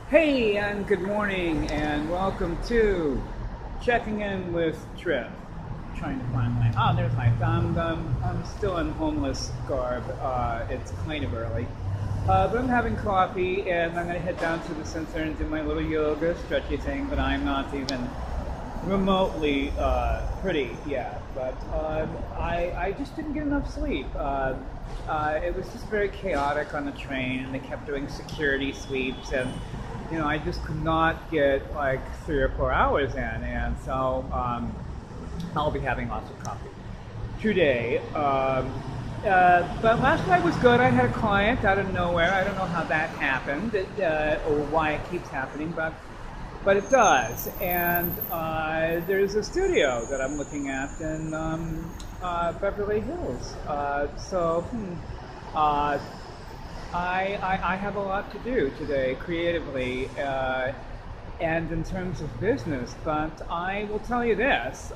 Hey, and good morning, and welcome to Checking In with Trip. Trying to find my there's my I'm still in homeless garb. It's kind of early, but I'm having coffee, and I'm gonna head down to the center and do my little yoga stretchy thing. But I'm not even remotely pretty yet. But I just didn't get enough sleep. It was just very chaotic on the train, and they kept doing security sweeps, and I just could not get like 3 or 4 hours in, and so I'll be having lots of coffee today. But last night was good. I had a client out of nowhere. I don't know how that happened or why it keeps happening, but it does. And there's a studio that I'm looking at in Beverly Hills. I have a lot to do today creatively and in terms of business, but I will tell you this.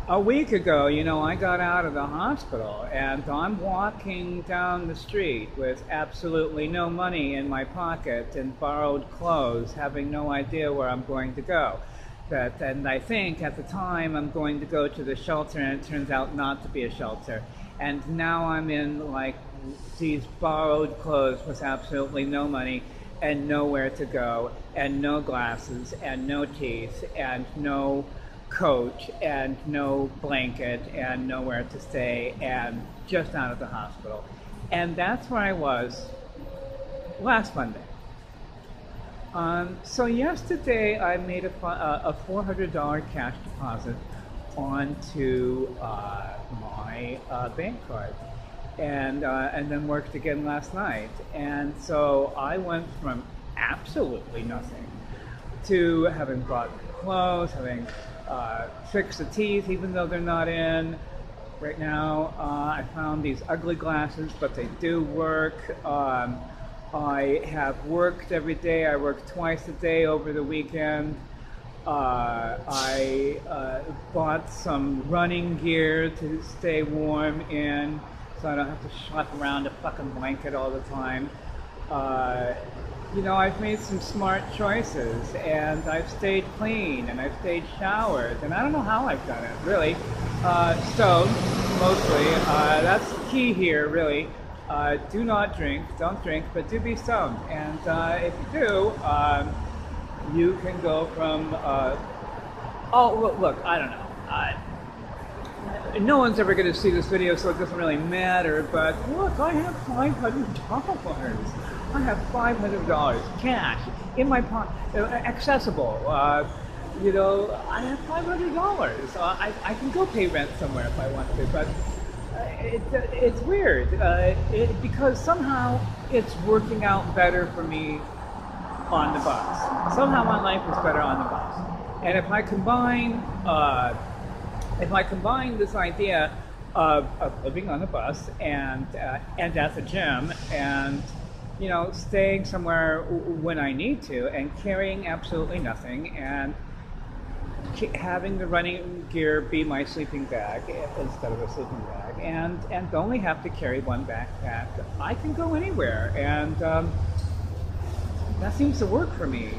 A week ago, I got out of the hospital and I'm walking down the street with absolutely no money in my pocket and borrowed clothes, having no idea where I'm going to go. And I think at the time I'm going to go to the shelter, and it turns out not to be a shelter. And now I'm in like these borrowed clothes with absolutely no money and nowhere to go and no glasses and no teeth and no coat and no blanket and nowhere to stay and just out of the hospital. And that's where I was last Monday. So yesterday I made a $400 cash deposit onto my bank card, and then worked again last night. And so I went from absolutely nothing to having bought clothes, having fixed the teeth, even though they're not in right now. I found these ugly glasses, but they do work. I have worked every day. I worked twice a day over the weekend. I bought some running gear to stay warm in, so I don't have to schlep around a fucking blanket all the time. I've made some smart choices, and I've stayed clean, and I've stayed showered, and I don't know how I've done it, really. Stoned, mostly. That's the key here, really. Do not drink, don't drink, but do be stoned. And if you do, you can go from, look, I don't know. No one's ever going to see this video, so it doesn't really matter, but look, I have $500. I have $500 cash in my pocket, accessible. I have $500. I can go pay rent somewhere if I want to, but it's weird because somehow it's working out better for me on the bus. Somehow my life is better on the bus. And if I combine this idea of living on the bus and at the gym and staying somewhere when I need to and carrying absolutely nothing and having the running gear be my sleeping bag instead of a sleeping bag and only have to carry one backpack, I can go anywhere, and that seems to work for me.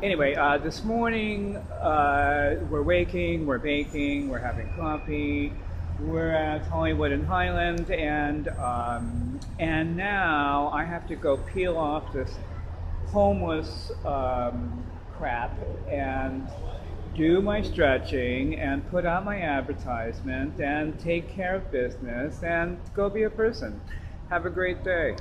Anyway, this morning we're waking, we're baking, we're having coffee. We're at Hollywood and Highland, and now I have to go peel off this homeless crap and do my stretching and put out my advertisement and take care of business and go be a person. Have a great day.